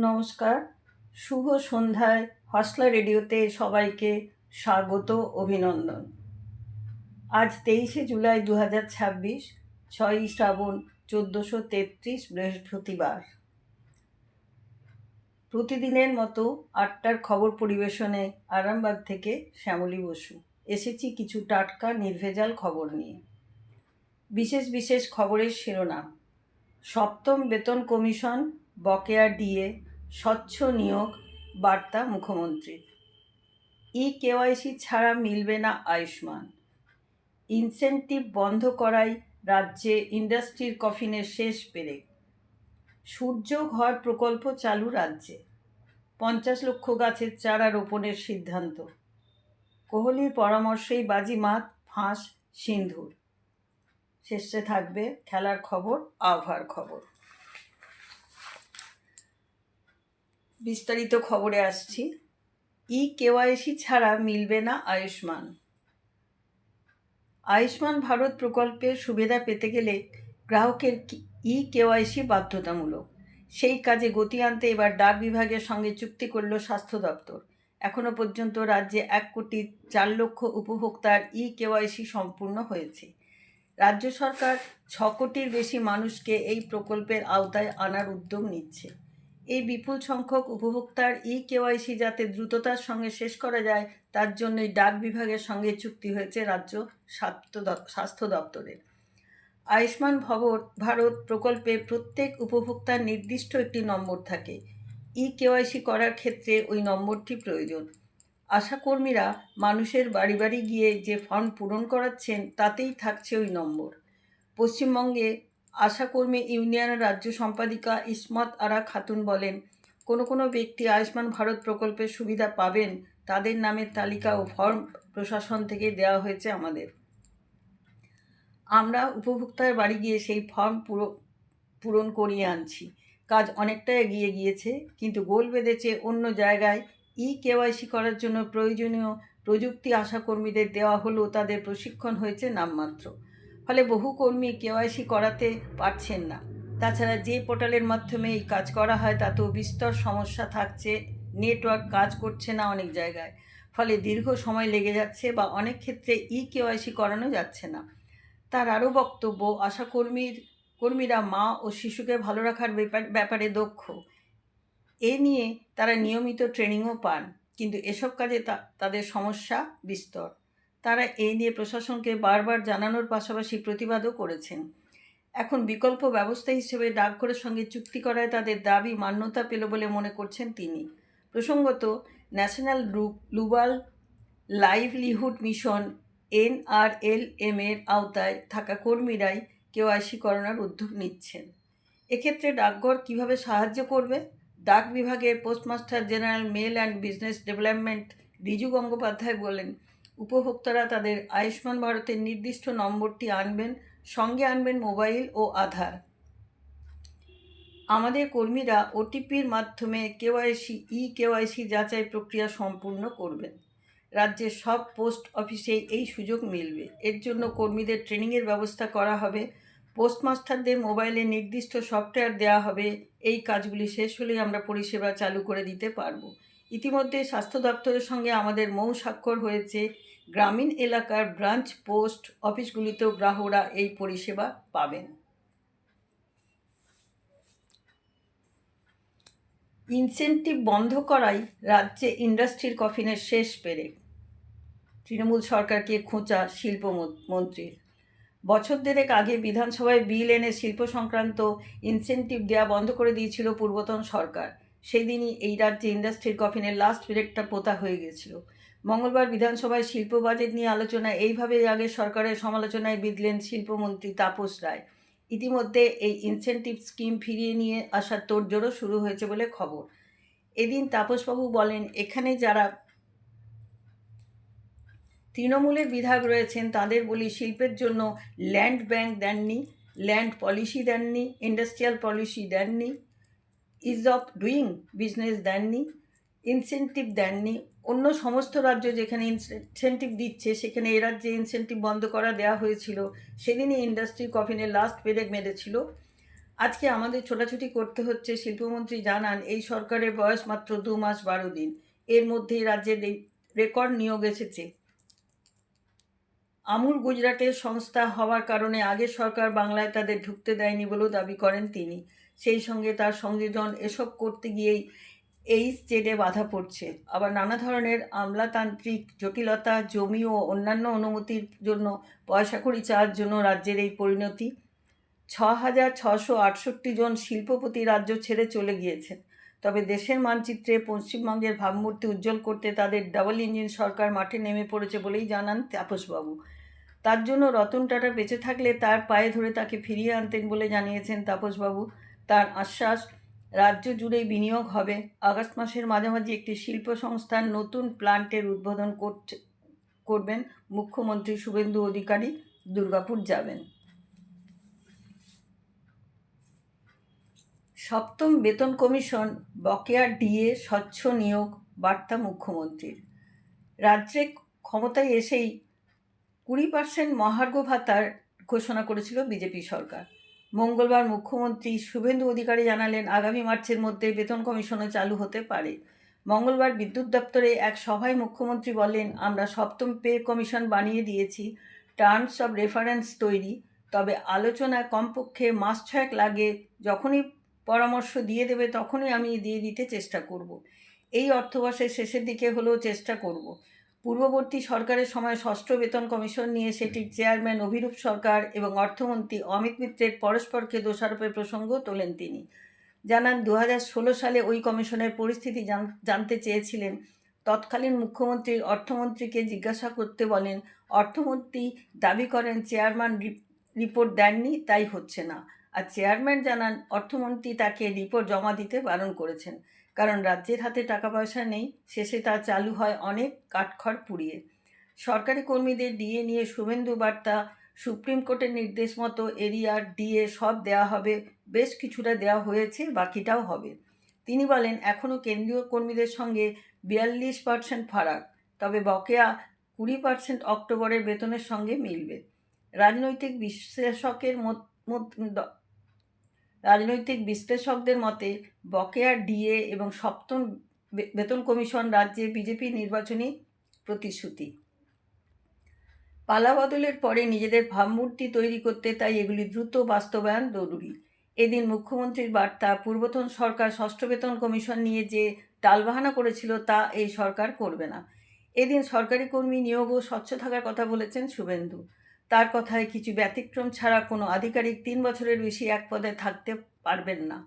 নমস্কার, শুভ সন্ধ্যায় হসলা রেডিওতে সবাইকে স্বাগত, অভিনন্দন। আজ 23শে জুলাই 2026, 6ই শ্রাবণ 1433, বৃহস্পতিবার। প্রতিদিনের মতো 8টার খবর পরিবেশনে আরামবাগ থেকে শ্যামলী বসু। এসেছি কিছু টাটকা নির্ভেজাল খবর নিয়ে। বিশেষ বিশেষ খবরের শিরোনাম: সপ্তম বেতন কমিশন, বকেয়া ডিএ, স্বচ্ছ নিয়োগ বার্তা মুখ্যমন্ত্রীর। কেওয়াইসি ছাড়া মিলবে না আয়ুষ্মান। ইনসেন্টিভ বন্ধ করায় রাজ্যে ইন্ডাস্ট্রির কফিনের শেষ পেরেক। সূর্য ঘর প্রকল্প চালু রাজ্যে। 50 লক্ষ গাছের চারা রোপণের সিদ্ধান্ত। কোহলির পরামর্শেই বাজিমাত, ফাঁস সিন্ধুর। শেষে থাকবে খেলার খবর, আবহাওয়ার খবর। বিস্তারিত খবরে আসছি। কেওয়াইসি ছাড়া মিলবে না আয়ুষ্মান। আয়ুষ্মান ভারত প্রকল্পের সুবিধা পেতে গেলে গ্রাহকের কেওয়াইসি বাধ্যতামূলক। সেই কাজে গতি আনতে এবার ডাক বিভাগের সঙ্গে চুক্তি করল স্বাস্থ্য দপ্তর। এখনও পর্যন্ত রাজ্যে 1,04,00,000 উপভোক্তার কেওয়াইসি সম্পূর্ণ হয়েছে। রাজ্য সরকার 6 কোটির বেশি মানুষকে এই প্রকল্পের আওতায় আনার উদ্যোগ নিচ্ছে। এই বিপুল সংখ্যক উপভোক্তার কেওয়াইসি যাতে দ্রুততার সঙ্গে শেষ করা যায়, তার জন্যই ডাক বিভাগের সঙ্গে চুক্তি হয়েছে রাজ্য স্বাস্থ্য দপ্তরের। আয়ুষ্মান ভারত প্রকল্পে প্রত্যেক উপভোক্তার নির্দিষ্ট একটি নম্বর থাকে। কেওয়াইসি করার ক্ষেত্রে ওই নম্বরটি প্রয়োজন। আশাকর্মীরা মানুষের বাড়ি বাড়ি গিয়ে যে ফর্ম পূরণ করাচ্ছেন, তাতেই থাকছে ওই নম্বর। পশ্চিমবঙ্গে আশাকর্মী ইউনিয়নের রাজ্য সম্পাদিকা ইসমত আরা খাতুন বলেন, কোনো ব্যক্তি আয়ুষ্মান ভারত প্রকল্পের সুবিধা পাবেন, তাদের নামের তালিকা ও ফর্ম প্রশাসন থেকে দেওয়া হয়েছে আমাদের। আমরা উপভোক্তার বাড়ি গিয়ে সেই ফর্ম পূরণ করিয়ে আনছি। কাজ অনেকটা এগিয়ে গিয়েছে, কিন্তু গোল বেঁধেছে অন্য জায়গায়। কেওয়াইসি করার জন্য প্রয়োজনীয় প্রযুক্তি আশাকর্মীদের দেওয়া হলেও তাদের প্রশিক্ষণ হয়েছে নামমাত্র। ফলে বহু কর্মী কেওয়াইসি করাতে পারছেন না। তাছাড়া যে পোর্টালের মাধ্যমে এই কাজ করা হয় তাতেও বিস্তর সমস্যা থাকছে। নেটওয়ার্ক কাজ করছে না অনেক জায়গায়, ফলে দীর্ঘ সময় লেগে যাচ্ছে বা অনেক ক্ষেত্রে কেওয়াইসি করানো যাচ্ছে না। তার আরও বক্তব্য, কর্মীরা মা ও শিশুকে ভালো রাখার ব্যাপারে দক্ষ। এ নিয়ে তারা নিয়মিত ট্রেনিংও পান, কিন্তু এসব কাজে তাদের সমস্যা বিস্তর। তারা এই নিয়ে প্রশাসনকে বারবার জানানোর পাশাপাশি প্রতিবাদও করেছেন। এখন বিকল্প ব্যবস্থা হিসেবে ডাকঘরের সঙ্গে চুক্তি করায় তাদের দাবি মান্যতা পেল বলে মনে করছেন তিনি। প্রসঙ্গত, national rural livelihood mission NRLM এর আওতায় থাকা কর্মীরাই কেওয়াইসি করানোর উদ্যোগ নিচ্ছেন। এক্ষেত্রে ডাকঘর কিভাবে সাহায্য করবে? ডাক বিভাগের postmaster general male and business development Riju Gangopadhyay বলেন, উপভোক্তারা তাদের আয়ুষ্মান ভারতের নির্দিষ্ট নম্বরটি আনবেন, সঙ্গে আনবেন মোবাইল ও আধার। আমাদের কর্মীরা ওটিপির মাধ্যমে কেওয়াইসি যাচাই প্রক্রিয়া সম্পূর্ণ করবেন। রাজ্যের সব পোস্ট অফিসে এই সুযোগ মিলবে। এর জন্য কর্মীদের ট্রেনিংয়ের ব্যবস্থা করা হবে। পোস্টমাস্টারদের মোবাইলে নির্দিষ্ট সফটওয়্যার দেওয়া হবে। এই কাজগুলি শেষ হলেই আমরা পরিষেবা চালু করে দিতে পারব। ইতিমধ্যে স্বাস্থ্য দপ্তরের সঙ্গে আমাদের মৌ স্বাক্ষর হয়েছে। গ্রামীণ এলাকার ব্রাঞ্চ পোস্ট অফিসগুলিতেও গ্রাহকরা এই পরিষেবা পাবেন। ইনসেন্টিভ বন্ধ করায় রাজ্যে ইন্ডাস্ট্রির কফিনের শেষ পেরেক। তৃণমূল সরকারকে খোঁচা শিল্পমন্ত্রীর। বছর দেড়েক আগে বিধানসভায় বিল এনে শিল্প সংক্রান্ত ইনসেন্টিভ দেওয়া বন্ধ করে দিয়েছিল পূর্বতন সরকার। সেই দিনই এই রাজ্যে ইন্ডাস্ট্রির কফিনের লাস্ট পেরেকটা পোতা হয়ে গেছিল। মঙ্গলবার বিধানসভায় শিল্প বাজেট নিয়ে আলোচনায় এইভাবেই আগে সরকারের সমালোচনায় বিঁধলেন শিল্পমন্ত্রী তাপস রায়। ইতিমধ্যে এই ইনসেন্টিভ স্কিম ফিরিয়ে নিয়ে আসার তোড়জোড়ও শুরু হয়েছে বলে খবর। এদিন তাপসবাবু বলেন, এখানে যারা তৃণমূলের বিধায়ক রয়েছেন তাদের বলি, শিল্পের জন্য ল্যান্ড ব্যাংক দেননি, ল্যান্ড পলিসি দেননি, ইন্ডাস্ট্রিয়াল পলিসি দেননি, ইজ অফ ডুইং বিজনেস দেননি, ইনসেন্টিভ দেননি। অন্য সমস্ত রাজ্য যেখানে ইনসেন্টিভ দিচ্ছে, সেখানে এ রাজ্যে ইনসেন্টিভ বন্ধ করা দেওয়া হয়েছিল। সেদিনই ইন্ডাস্ট্রি কফিনের লাস্ট পেরেক মেরেছিল। আজকে আমাদের ছোটাছুটি করতে হচ্ছে। শিল্পমন্ত্রী জানান এই সরকারের বয়স মাত্র 2 মাস 12 দিন। এর মধ্যেই রাজ্যের রেকর্ড নিয়োগ এসেছে। আমুল গুজরাটের সংস্থা হওয়ার কারণে আগের সরকার বাংলায় তাদের ঢুকতে দেয়নি বলেও দাবি করেন তিনি। সেই সঙ্গে তার সংযোজন এসব করতে গিয়েই এই স্টেটে বাধা পড়ছে। আবার নানা ধরনের আমলাতান্ত্রিক জটিলতা, জমি ও অন্যান্য অনুমতির জন্য পয়সাকড়ি চাওয়ার জন্য রাজ্যের এই পরিণতি। 6,668 জন শিল্পপতি রাজ্য ছেড়ে চলে গিয়েছেন। তবে দেশের মানচিত্রে পশ্চিমবঙ্গের ভাবমূর্তি উজ্জ্বল করতে তাদের ডাবল ইঞ্জিন সরকার মাঠে নেমে পড়েছে বলেই জানান তাপসবাবু। তার জন্য রতন টাটা বেঁচে থাকলে তার পায়ে ধরে তাকে ফিরিয়ে আনতেন বলে জানিয়েছেন তাপসবাবু। তার আশ্বাস, রাজ্য জুড়েই বিনিয়োগ হবে। আগস্ট মাসের মাঝামাঝি একটি শিল্প সংস্থার নতুন প্ল্যান্টের উদ্বোধন করবেন মুখ্যমন্ত্রী শুভেন্দু অধিকারী। দুর্গাপুর যাবেন। সপ্তম বেতন কমিশন, বকেয়া ডিএ, স্বচ্ছ নিয়োগ, বার্তা মুখ্যমন্ত্রীর। রাজ্যে ক্ষমতায় এসেই 20% মহার্ঘ ভাতার ঘোষণা করেছিল বিজেপি সরকার। মঙ্গলবার মুখ্যমন্ত্রী শুভেন্দু অধিকারী জানালেন আগামী মার্চের মধ্যে বেতন কমিশনও চালু হতে পারে। মঙ্গলবার বিদ্যুৎ দপ্তরে এক সভায় মুখ্যমন্ত্রী বলেন, আমরা সপ্তম পে কমিশন বানিয়ে দিয়েছি, টার্মস অব রেফারেন্স তৈরি, তবে আলোচনায় কমপক্ষে মাস 6 লাগে। যখনই পরামর্শ দিয়ে দেবে তখনই আমি দিয়ে দিতে চেষ্টা করব। এই অর্থবর্ষের শেষের দিকে হলেও চেষ্টা করব। পূর্ববর্তী সরকারের সময় ষষ্ঠ বেতন কমিশন নিয়ে সেটির চেয়ারম্যান অভিরূপ সরকার এবং অর্থমন্ত্রী অমিত মিত্রের পরস্পরকে দোষারোপের প্রসঙ্গ তোলেন তিনি। জানান 2016 সালে ওই কমিশনের পরিস্থিতি জানতে চেয়েছিলেন। তৎকালীন মুখ্যমন্ত্রী অর্থমন্ত্রীকে জিজ্ঞাসা করতে বলেন। অর্থমন্ত্রী দাবি করেন চেয়ারম্যান রিপোর্ট দেননি, তাই হচ্ছে না। আর চেয়ারম্যান জানান অর্থমন্ত্রী তাকে রিপোর্ট জমা দিতে বারণ করেছেন, কারণ রাজ্যের হাতে টাকা পয়সা নেই। শেষে তা চালু হয় অনেক কাঠখড় পুড়িয়ে। সরকারি কর্মীদের ডিএ নিয়ে শুভেন্দু বার্তা, সুপ্রিম কোর্টের নির্দেশ মতো এরিয়ার ডিএ সব দেওয়া হবে, বেশ কিছুটা দেওয়া হয়েছে, বাকিটাও হবে। তিনি বলেন এখনও কেন্দ্রীয় কর্মীদের সঙ্গে 42% ফারাক, তবে বকেয়া 20% অক্টোবরের বেতনের সঙ্গে মিলবে। রাজনৈতিক বিশ্লেষকদের মতে বকেয়া ডিএ এবং সপ্তম বেতন কমিশন রাজ্যে বিজেপি নির্বাচনী প্রতিশ্রুতি। পালাবদলের পরে নিজেদের ভাবমূর্তি তৈরি করতে তাই এগুলি দ্রুত বাস্তবায়ন জরুরি। এদিন মুখ্যমন্ত্রীর বার্তা, পূর্বতন সরকার ষষ্ঠ বেতন কমিশন নিয়ে যে টালবাহানা করেছিল তা এই সরকার করবে না। এদিন সরকারি কর্মী নিয়োগও স্বচ্ছ থাকার কথা বলেছেন শুভেন্দু। তার কথায় কিছু ব্যতিক্রম ছাড়া কোনো আধিকারিক 3 বছরের বেশি এক পদে থাকতে পারবেন না।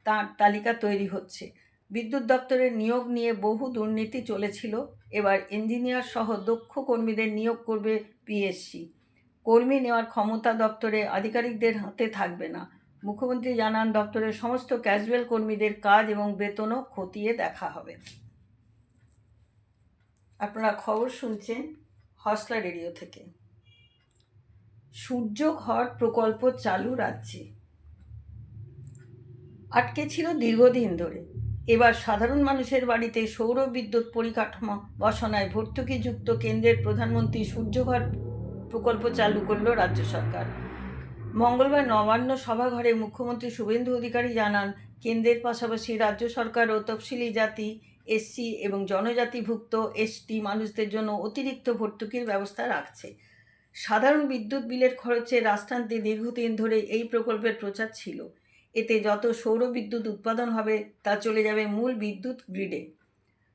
তার তালিকা তৈরি হচ্ছে। বিদ্যুৎ দপ্তরের নিয়োগ নিয়ে বহু দুর্নীতি চলেছিল। এবার ইঞ্জিনিয়ার সহ দক্ষ কর্মীদের নিয়োগ করবে পিএসসি। কর্মী নেওয়ার ক্ষমতা দপ্তরে আধিকারিকদের হাতে থাকবে না। মুখ্যমন্ত্রী জানান দপ্তরের সমস্ত ক্যাজুয়াল কর্মীদের কাজ এবং বেতনও খতিয়ে দেখা হবে। আপনারা খবর শুনছেন হসলা রেডিও থেকে। সূর্যঘর প্রকল্প চালু রাজ্যে। আটকে ছিল দীর্ঘদিন ধরে। এবার সাধারণ মানুষের বাড়িতে সৌর বিদ্যুৎ পরিকাঠামো বসানোয় ভর্তুকিযুক্ত কেন্দ্রের প্রধানমন্ত্রী সূর্যঘর প্রকল্প চালু করল রাজ্য সরকার। মঙ্গলবার নবান্ন সভাঘরে মুখ্যমন্ত্রী শুভেন্দু অধিকারী জানান কেন্দ্রের পাশাপাশি রাজ্য সরকারও তফসিলি জাতি, এসসি এবং জনজাতিভুক্ত এসটি মানুষদের জন্য অতিরিক্ত ভর্তুকির ব্যবস্থা রাখছে। সাধারণ বিদ্যুৎ বিলের খরচে রাশ টানতে দীর্ঘদিন ধরে এই প্রকল্পের প্রচার ছিল। এতে যত সৌর বিদ্যুৎ উৎপাদন হবে তা চলে যাবে মূল বিদ্যুৎ গ্রিডে।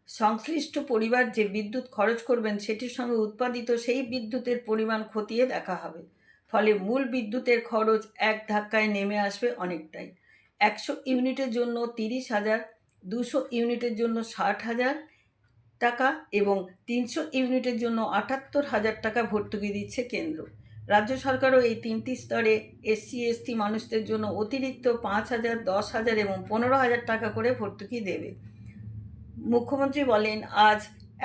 সংশ্লিষ্ট পরিবার যে বিদ্যুৎ খরচ করবেন সেটির সঙ্গে উৎপাদিত সেই বিদ্যুতের পরিমাণ খতিয়ে দেখা হবে। ফলে মূল বিদ্যুতের খরচ এক ধাক্কায় নেমে আসবে অনেকটাই। 100 ইউনিটের জন্য 30,000, 200 ইউনিটের জন্য 60,000 টাকা এবং 300 ইউনিটের জন্য 78,000 টাকা ভর্তুকি দিচ্ছে কেন্দ্র। রাজ্য সরকারও এই 3টি স্তরে এসসি এসটি মানুষদের জন্য অতিরিক্ত 5,000, 10,000 এবং 15,000 টাকা করে ভর্তুকি দেবে। মুখ্যমন্ত্রী বলেন আজ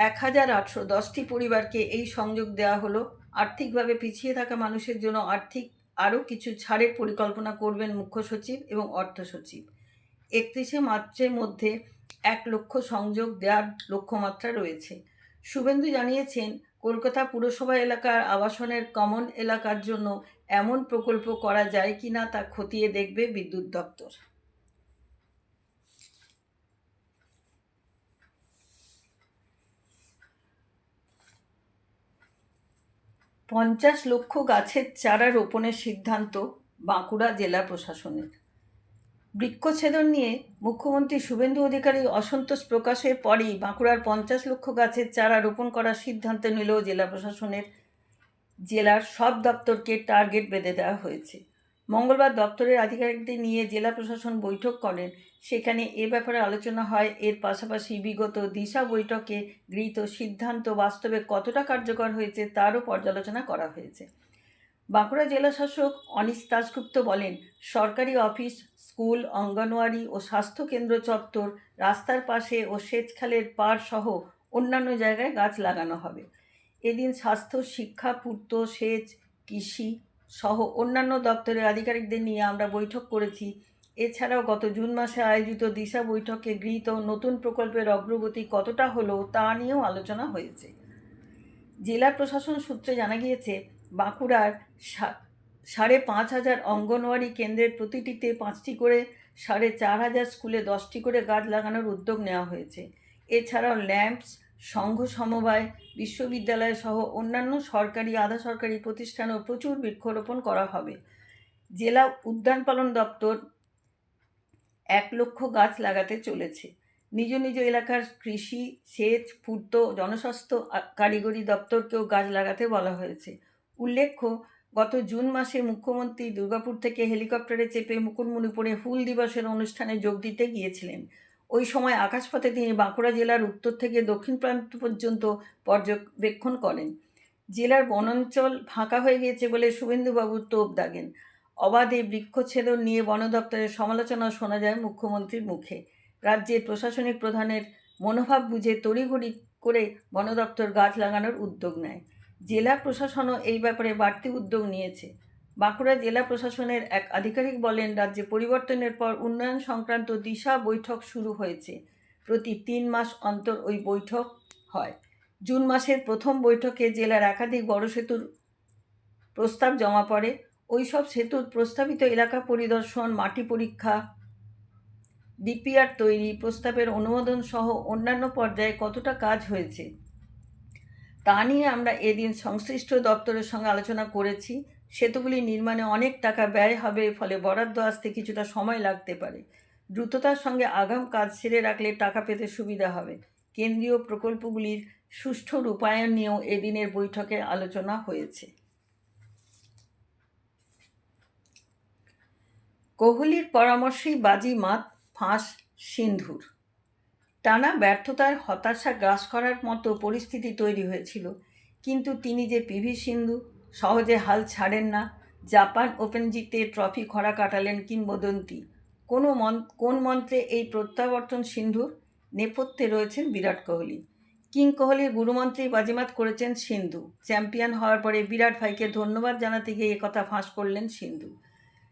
1,810টি পরিবারকে এই সংযোগ দেওয়া হলো। আর্থিকভাবে পিছিয়ে থাকা মানুষের জন্য আরও কিছু ছাড়ের পরিকল্পনা করবেন মুখ্য সচিব এবং অর্থ সচিব। 31শে মার্চের মধ্যে 1 লক্ষ সংযোগ দেওয়ার লক্ষ্যমাত্রা রয়েছে। শুভেন্দু জানিয়েছেন কলকাতা পুরসভা এলাকার আবাসনের কমন এলাকার জন্য এমন প্রকল্প করা যায় কিনা তা খতিয়ে দেখবে বিদ্যুৎ দপ্তর। পঞ্চাশ লক্ষ গাছের চারা রোপণের সিদ্ধান্ত বাঁকুড়া জেলা প্রশাসনের। বৃক্ষছেদন নিয়ে মুখ্যমন্ত্রী শুভেন্দু অধিকারী অসন্তোষ প্রকাশের পরই বাঁকুড়ার 50 লক্ষ গাছের চারা রোপণ করার সিদ্ধান্ত নিল জেলা প্রশাসনের। জেলার সব দপ্তরকে টার্গেট বেঁধে দেওয়া হয়েছে। মঙ্গলবার দপ্তরের আধিকারিকদের নিয়ে জেলা প্রশাসন বৈঠক করেন। সেখানে এ ব্যাপারে আলোচনা হয়। এর পাশাপাশি বিগত দিশা বৈঠকে গৃহীত সিদ্ধান্ত বাস্তবে কতটা কার্যকর হয়েছে তারও পর্যালোচনা করা হয়েছে। বাঁকুড়া জেলা শাসক অনিশ দাশগুপ্ত বলেন, সরকারি অফিস, স্কুল, অঙ্গনওয়াড়ি ও স্বাস্থ্যকেন্দ্র চত্বর, রাস্তার পাশে ও সেচখালের পাড় সহ অন্যান্য জায়গায় গাছ লাগানো হবে। এদিন স্বাস্থ্য, শিক্ষা, পূর্ত, সেচ, কৃষি সহ অন্যান্য দপ্তরের আধিকারিকদের নিয়ে আমরা বৈঠক করেছি। এছাড়াও গত জুন মাসে আয়োজিত দিশা বৈঠকে গৃহীত নতুন প্রকল্পের অগ্রগতি কতটা হলো তা নিয়েও আলোচনা হয়েছে। জেলা প্রশাসন সূত্রে জানা গিয়েছে, বাঁকুড়ার 5,500 অঙ্গনওয়াড়ি কেন্দ্রের প্রতিটিতে 5টি করে, 4,500 স্কুলে 10টি করে গাছ লাগানোর উদ্যোগ নেওয়া হয়েছে। এছাড়াও ল্যাম্পস, সংঘ সমবায়, বিশ্ববিদ্যালয় সহ অন্যান্য সরকারি, আধা সরকারি প্রতিষ্ঠানেও প্রচুর বৃক্ষরোপণ করা হবে। জেলা উদ্যান পালন দপ্তর 1 লক্ষ গাছ লাগাতে চলেছে। নিজ নিজ এলাকার কৃষি, সেচ, পূর্ত, জনস্বাস্থ্য, কারিগরি দপ্তরকেও গাছ লাগাতে বলা হয়েছে। উল্লেখ্য, গত জুন মাসে মুখ্যমন্ত্রী দুর্গাপুর থেকে হেলিকপ্টারে চেপে মুকুটমণিপুরে হুল দিবসের অনুষ্ঠানে যোগ দিতে গিয়েছিলেন। ওই সময় আকাশপথে তিনি বাঁকুড়া জেলার উত্তর থেকে দক্ষিণ প্রান্ত পর্যন্ত পর্যবেক্ষণ করেন। জেলার বনাঞ্চল ফাঁকা হয়ে গিয়েছে বলে শুভেন্দুবাবু তোপ দাগেন। অবাধে বৃক্ষচ্ছেদন নিয়ে বন দপ্তরের সমালোচনা শোনা যায় মুখ্যমন্ত্রীর মুখে। রাজ্যের প্রশাসনিক প্রধানের মনোভাব বুঝে তড়িঘড়ি করে বন দপ্তর গাছ লাগানোর উদ্যোগ নেয়। জেলা প্রশাসনও এই ব্যাপারে বাড়তি উদ্যোগ নিয়েছে। বাঁকুড়া জেলা প্রশাসনের এক আধিকারিক বলেন, রাজ্যে পরিবর্তনের পর উন্নয়ন সংক্রান্ত দিশা বৈঠক শুরু হয়েছে। প্রতি 3 মাস অন্তর ওই বৈঠক হয়। জুন মাসের প্রথম বৈঠকে জেলার একাধিক বড় সেতুর প্রস্তাব জমা পড়ে। ওই সব সেতুর প্রস্তাবিত এলাকা পরিদর্শন, মাটি পরীক্ষা, ডিপিআর তৈরি, প্রস্তাবের অনুমোদন সহ অন্যান্য পর্যায়ে কতটা কাজ হয়েছে তা নিয়ে আমরা এদিন সংশ্লিষ্ট দপ্তরের সঙ্গে আলোচনা করেছি। সেতুগুলি নির্মাণে অনেক টাকা ব্যয় হবে, ফলে বরাদ্দ আসতে কিছুটা সময় লাগতে পারে। দ্রুততার সঙ্গে আগাম কাজ সেরে রাখলে টাকা পেতে সুবিধা হবে। কেন্দ্রীয় প্রকল্পগুলির সুষ্ঠু রূপায়ণ নিয়েও এদিনের বৈঠকে আলোচনা হয়েছে। কোহলির পরামর্শেই বাজিমাত, ফাঁস সিন্ধুর। টানা ব্যর্থতার হতাশা গ্রাস করার মতো পরিস্থিতি তৈরি হয়েছিল। কিন্তু তিনি যে পিভি সিন্ধু, সহজে হাল ছাড়েন না। জাপান ওপেন জিতে ট্রফি খরা কাটালেন কিংবদন্তি। কোন মন্ত্রে এই প্রত্যাবর্তন সিন্ধুর? নেপথ্যে রয়েছেন বিরাট কোহলি। কিং কোহলির গুরুমন্ত্রেই বাজিমাত করেছেন সিন্ধু। চ্যাম্পিয়ন হওয়ার পরে বিরাট ভাইকে ধন্যবাদ জানাতে গিয়ে একথা ফাঁস করলেন সিন্ধু।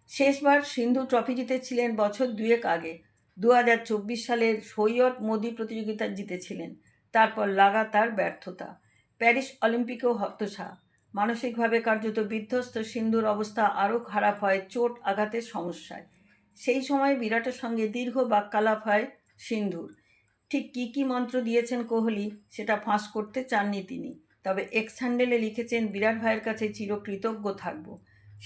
শেষবার সিন্ধু ট্রফি জিতেছিলেন বছর 2 আগে। 2024 সালের সৈয়দ মোদি প্রতিযোগিতা জিতেছিলেন। তারপর লাগাতার ব্যর্থতা। প্যারিস অলিম্পিকেও হতাশা। মানসিকভাবে কার্যত বিধ্বস্ত সিন্ধুর অবস্থা আরও খারাপ হয় চোট আঘাতের সমস্যায়। সেই সময় বিরাটের সঙ্গে দীর্ঘ বাক্যালাপ হয় সিন্ধুর। ঠিক কী মন্ত্র দিয়েছেন কোহলি সেটা ফাঁস করতে চাননি তিনি। তবে এক্স হ্যান্ডেলে লিখেছেন, বিরাট ভাইয়ের কাছে চিরকৃতজ্ঞ থাকব।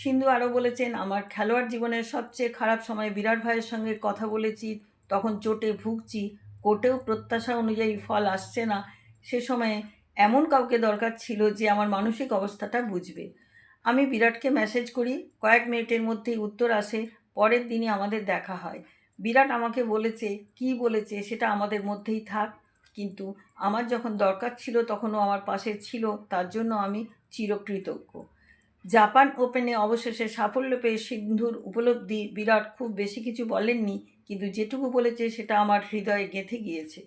সিন্ধু আরও বলেছেন, আমার খেলোয়াড় জীবনের সবচেয়ে খারাপ সময় বিরাট ভাইয়ের সঙ্গে কথা বলেছি, তখন চোটে ভুগছি, কোর্টেও প্রত্যাশা অনুযায়ী ফল আসছে না। সে সময়ে এমন কাউকে দরকার ছিল যে আমার মানসিক অবস্থাটা বুঝবে। আমি বিরাটকে মেসেজ করি, কয়েক মিনিটের মধ্যেই উত্তর আসে। পরের দিনই আমাদের দেখা হয়। বিরাট আমাকে বলেছে, কি বলেছে সেটা আমাদের মধ্যেই থাক, কিন্তু আমার যখন দরকার ছিল তখনও আমার পাশে ছিল, তার জন্য আমি চিরকৃতজ্ঞ। জাপান ওপেনে অবশেষে সাফল্য পেয়ে সিন্ধুর উপলব্ধি, বিরাট খুব বেশি কিছু বলেননি, কিন্তু যেটুকু বলেছে সেটা আমার হৃদয়ে গেঁথে গিয়েছে।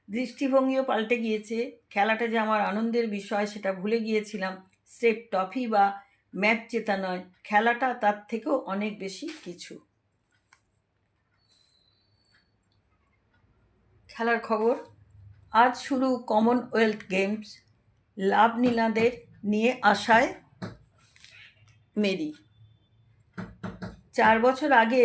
দৃষ্টিভঙ্গিও পাল্টে গিয়েছে। খেলাটা যে আমার আনন্দের বিষয় সেটা ভুলে গিয়েছিলাম। স্রেফ ট্রফি বা ম্যাচ জেতা নয়, খেলাটা তার থেকেও অনেক বেশি কিছু। খেলার খবর। আজ শুরু কমনওয়েলথ গেমস। লাভলীনাদের নিয়ে আশায় মেরি। 4 বছর আগে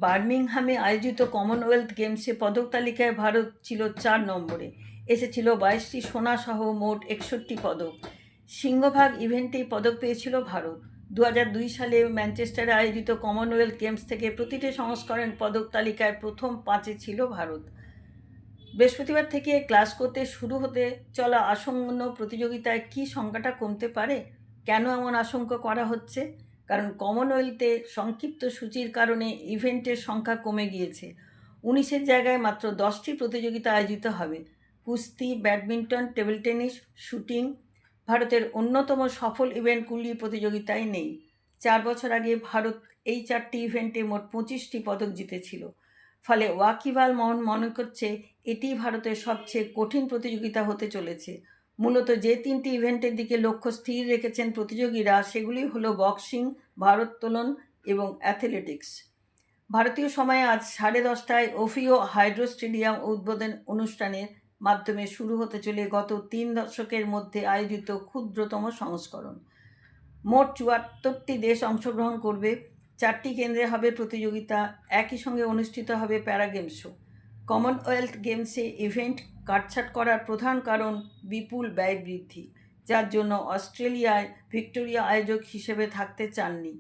বার্মিংহামে আয়োজিত কমনওয়েলথ গেমসে পদক তালিকায় ভারত ছিল 4 নম্বরে। এসেছিল 22টি সোনাসহ মোট 61 পদক। সিংহভাগ ইভেন্টেই পদক পেয়েছিল ভারত। 2002 সালে ম্যানচেস্টারে আয়োজিত কমনওয়েলথ গেমস থেকে প্রতিটি সংস্করণ পদক তালিকায় প্রথম 5-এ ছিল ভারত। বৃহস্পতিবার থেকে গ্লাসগোতে শুরু হতে চলা আসন্ন প্রতিযোগিতায় কী সংখ্যাটা কমতে পারে? কেন এমন আশঙ্কা করা হচ্ছে? কারণ কমনওয়েলথে সংক্ষিপ্ত সূচির কারণে ইভেন্টের সংখ্যা কমে গিয়েছে। 19-এর জায়গায় মাত্র 10টি প্রতিযোগিতা আয়োজিত হবে। কুস্তি, ব্যাডমিন্টন, টেবিল টেনিস, শুটিং। ভারতের অন্যতম সফল ইভেন্টগুলি প্রতিযোগিতায় নেই। 4 বছর আগে ভারত এই 4টি ইভেন্টে মোট 25টি পদক জিতেছিল। ফলে ওয়াকিবহাল মনে করছে এটি ভারতের সবচেয়ে কঠিন প্রতিযোগিতা হতে চলেছে। মূলত যে 3টি ইভেন্টের দিকে লক্ষ্য স্থির রেখেছেন প্রতিযোগীরা সেগুলি হলো বক্সিং, ভারোত্তোলন এবং অ্যাথলেটিক্স। ভারতীয় সময়ে আজ 10:30টায় ওফিও হাইড্রো স্টেডিয়াম উদ্বোধন অনুষ্ঠানের মাধ্যমে শুরু হতে চলে গত 3 দশকের মধ্যে আয়োজিত ক্ষুদ্রতম সংস্করণ। মোট 74টি দেশ অংশগ্রহণ করবে। 4টি কেন্দ্রে হবে প্রতিযোগিতা। একই সঙ্গে অনুষ্ঠিত হবে প্যারা গেমসও। কমনওয়েলথ গেমসে ইভেন্ট কাটছাঁট করার প্রধান কারণ বিপুল ব্যয় বৃদ্ধি, যার জন্য অস্ট্রেলিয়ায় ভিক্টোরিয়া আয়োজক হিসেবে থাকতে চাননি।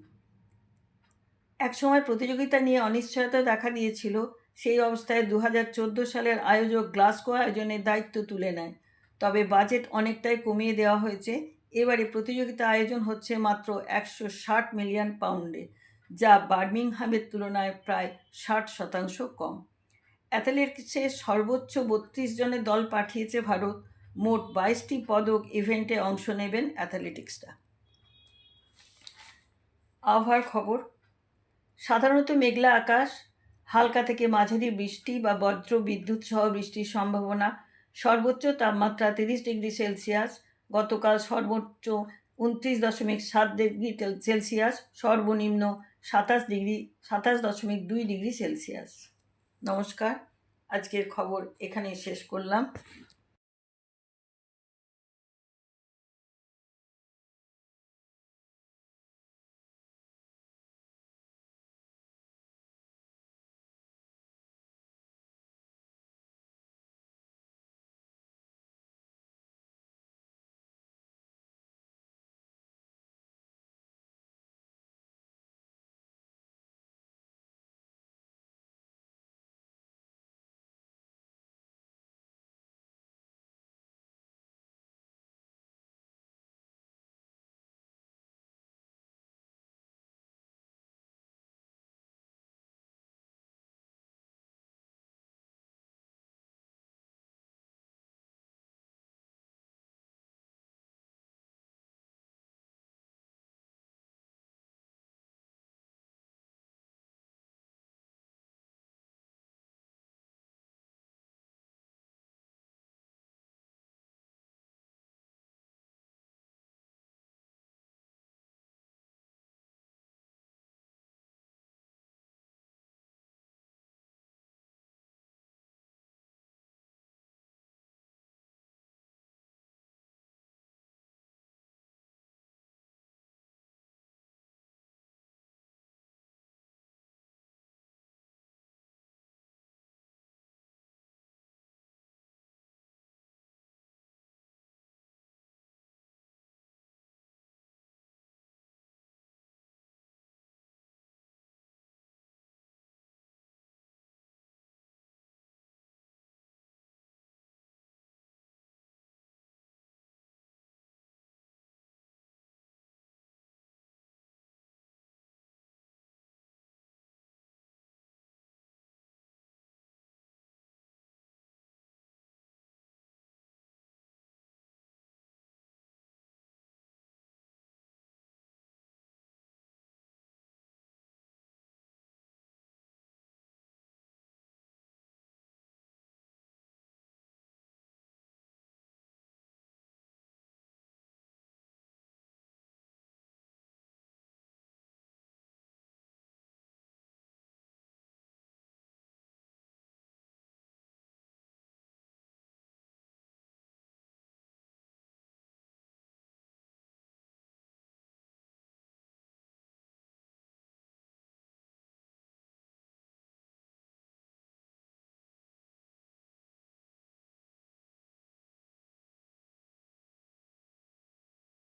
একসময় প্রতিযোগিতা নিয়ে অনিশ্চয়তা দেখা দিয়েছিল। সেই অবস্থায় 2014 সালের আয়োজক গ্লাসগো আয়োজনের দায়িত্ব তুলে নেয়। তবে বাজেট অনেকটাই কমিয়ে দেওয়া হয়েছে। এবারে প্রতিযোগিতা আয়োজন হচ্ছে মাত্র 160 মিলিয়ন পাউন্ডে, যা বার্মিংহামের তুলনায় প্রায় 60% কম। অ্যাথলেটিক্সে সর্বোচ্চ 32 জনের দল পাঠিয়েছে ভারত। মোট 22টি পদক ইভেন্টে অংশ নেবেন অ্যাথলেটিক্সরা। আবহাওয়ার খবর। সাধারণত মেঘলা আকাশ, হালকা থেকে মাঝারি বৃষ্টি বা বজ্র বিদ্যুৎ সহ বৃষ্টির সম্ভাবনা। সর্বোচ্চ তাপমাত্রা 30 ডিগ্রি সেলসিয়াস। গতকাল সর্বোচ্চ 29.7 ডিগ্রি সেলসিয়াস, সর্বনিম্ন 27.2 ডিগ্রি সেলসিয়াস। নমস্কার, আজকের খবর এখানেই শেষ করলাম।